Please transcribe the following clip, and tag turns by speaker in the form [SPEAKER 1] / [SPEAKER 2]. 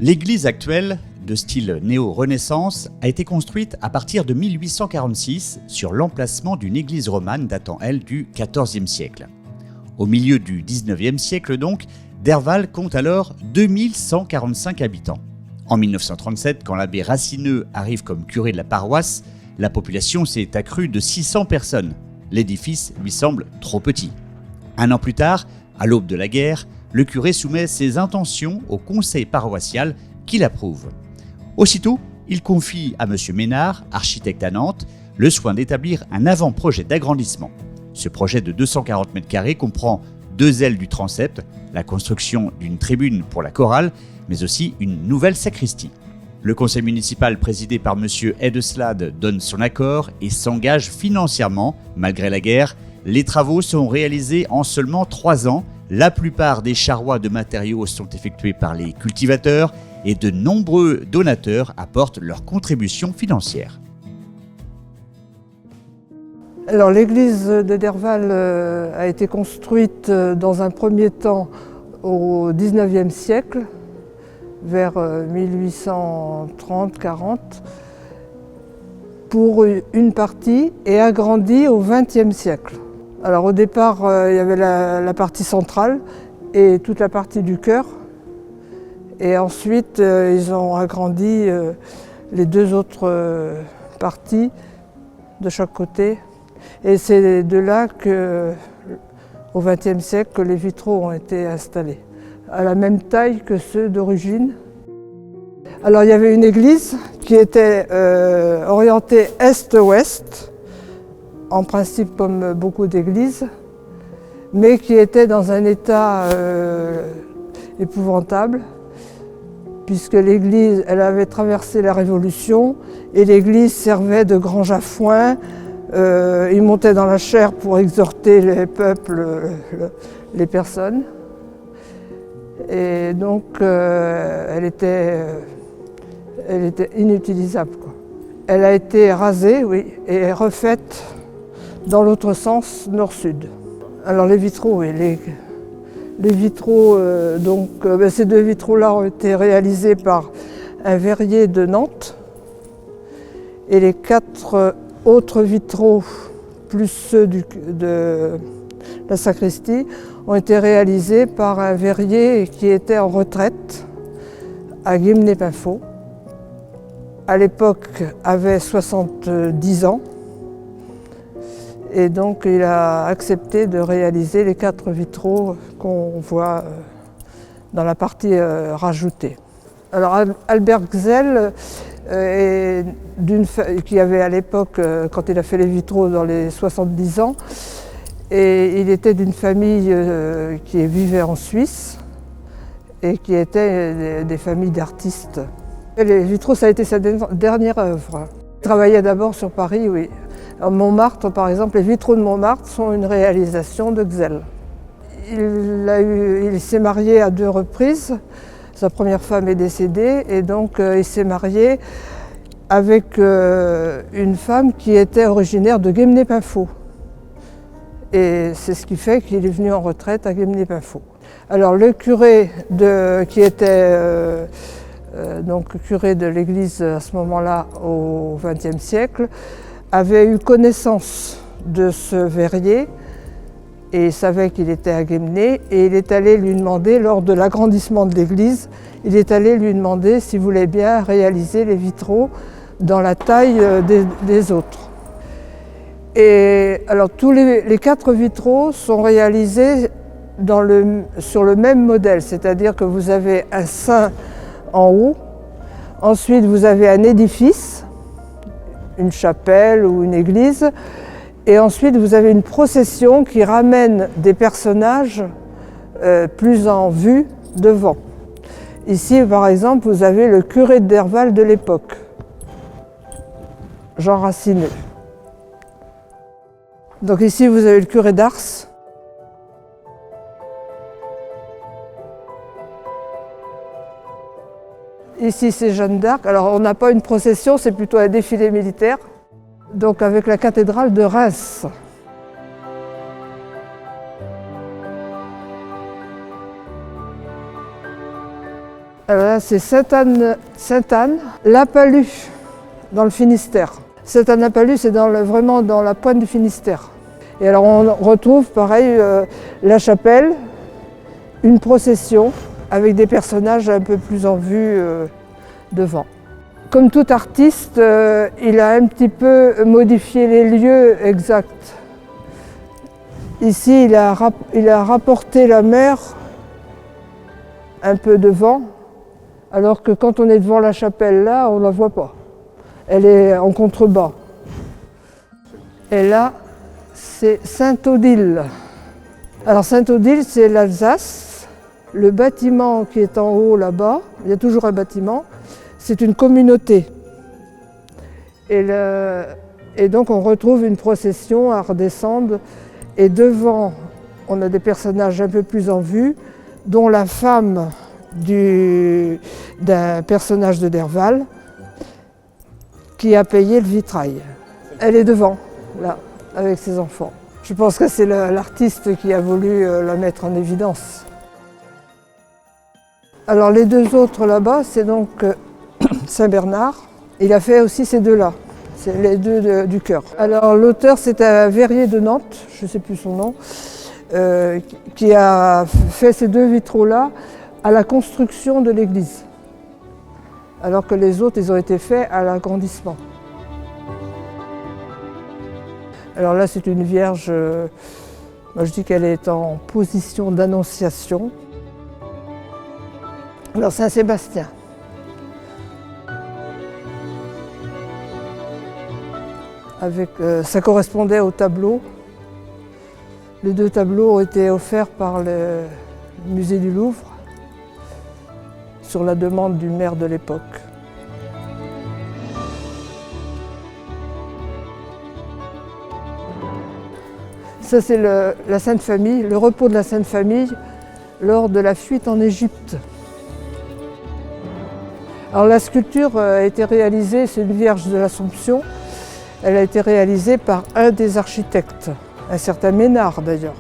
[SPEAKER 1] L'église actuelle, de style néo-renaissance, a été construite à partir de 1846 sur l'emplacement d'une église romane datant, elle, du XIVe siècle. Au milieu du XIXe siècle donc, Derval compte alors 2145 habitants. En 1937, quand l'abbé Racineux arrive comme curé de la paroisse, la population s'est accrue de 600 personnes. L'édifice lui semble trop petit. Un an plus tard, à l'aube de la guerre, le curé soumet ses intentions au conseil paroissial qui l'approuve. Aussitôt, il confie à M. Ménard, architecte à Nantes, le soin d'établir un avant-projet d'agrandissement. Ce projet de 240 m² comprend 2 ailes du transept, la construction d'une tribune pour la chorale, mais aussi une nouvelle sacristie. Le conseil municipal présidé par M. Hedeslade donne son accord et s'engage financièrement. Malgré la guerre, les travaux sont réalisés en seulement 3 ans. La plupart des charrois de matériaux sont effectués par les cultivateurs et de nombreux donateurs apportent leur contribution financière.
[SPEAKER 2] Alors l'église de Derval a été construite dans un premier temps au XIXe siècle, vers 1830-40, pour une partie et agrandie au XXe siècle. Alors au départ, il y avait la partie centrale et toute la partie du chœur. Et ensuite, ils ont agrandi les 2 autres parties de chaque côté. Et c'est de là qu'au XXe siècle, que les vitraux ont été installés, à la même taille que ceux d'origine. Alors il y avait une église qui était orientée est-ouest, en principe comme beaucoup d'églises, mais qui était dans un état épouvantable, puisque l'église, elle avait traversé la Révolution et l'église servait de grange à foin. Ils montaient dans la chaire pour exhorter les peuples, les personnes. Et donc elle était inutilisable, quoi. Elle a été rasée, oui, et refaite dans l'autre sens, nord-sud. Alors les vitraux, oui, les vitraux, ces 2 vitraux-là ont été réalisés par un verrier de Nantes. Et les 4 autres vitraux, plus ceux de la sacristie, ont été réalisés par un verrier qui était en retraite à Guémené-Paimpfaux. À l'époque, avait 70 ans. Et donc il a accepté de réaliser les 4 vitraux qu'on voit dans la partie rajoutée. Alors Albert Gzell, qui avait à l'époque, quand il a fait les vitraux dans les 70 ans, et il était d'une famille qui vivait en Suisse et qui était des familles d'artistes. Les vitraux, ça a été sa dernière œuvre. Il travaillait d'abord sur Paris, oui. À Montmartre, par exemple, les vitraux de Montmartre sont une réalisation de Gzell. Il s'est marié à 2 reprises. Sa première femme est décédée et donc il s'est marié avec une femme qui était originaire de Guémené-Paimpfaux. Et c'est ce qui fait qu'il est venu en retraite à Guémené-Paimpfaux. Alors le curé qui était curé de l'église à ce moment-là au XXe siècle avait eu connaissance de ce verrier et il savait qu'il était à Guémené et il est allé lui demander, lors de l'agrandissement de l'église, il est allé lui demander s'il voulait bien réaliser les vitraux dans la taille des autres. Et alors tous les 4 vitraux sont réalisés sur le même modèle, c'est-à-dire que vous avez un saint en haut, ensuite vous avez un édifice, une chapelle ou une église, et ensuite vous avez une procession qui ramène des personnages plus en vue devant. Ici par exemple vous avez le curé de Derval de l'époque, Jean Racineux. Donc ici vous avez le curé d'Ars. Ici c'est Jeanne d'Arc. Alors on n'a pas une procession, c'est plutôt un défilé militaire. Donc avec la cathédrale de Reims. Alors là, c'est Sainte-Anne, La Palud, dans le Finistère. Sainte-Anne-la Palud, c'est vraiment dans la pointe du Finistère. Et alors on retrouve pareil la chapelle, une procession avec des personnages un peu plus en vue devant. Comme tout artiste, il a un petit peu modifié les lieux exacts. Ici, il a rapporté la mer un peu devant, alors que quand on est devant la chapelle là, on ne la voit pas. Elle est en contrebas. Et là, c'est Saint-Odile. Alors Saint-Odile, c'est l'Alsace. Le bâtiment qui est en haut là-bas, il y a toujours un bâtiment, c'est une communauté. Et donc on retrouve une procession à redescendre. Et devant, on a des personnages un peu plus en vue, dont la femme d'un personnage de Derval qui a payé le vitrail. Elle est devant, là, avec ses enfants. Je pense que c'est l'artiste qui a voulu la mettre en évidence. Alors les deux autres là-bas, c'est donc Saint-Bernard. Il a fait aussi ces deux-là. C'est les deux du chœur. Alors l'auteur, c'est un verrier de Nantes, je ne sais plus son nom, qui a fait ces deux vitraux-là à la construction de l'église, alors que les autres, ils ont été faits à l'agrandissement. Alors là, c'est une vierge, moi je dis qu'elle est en position d'annonciation. Alors Saint-Sébastien. Ça correspondait au tableau. Les deux tableaux ont été offerts par le musée du Louvre sur la demande du maire de l'époque. Ça, c'est la Sainte Famille, le repos de la Sainte Famille lors de la fuite en Égypte. Alors la sculpture a été réalisée, c'est une Vierge de l'Assomption. Elle a été réalisée par un des architectes, un certain Ménard d'ailleurs.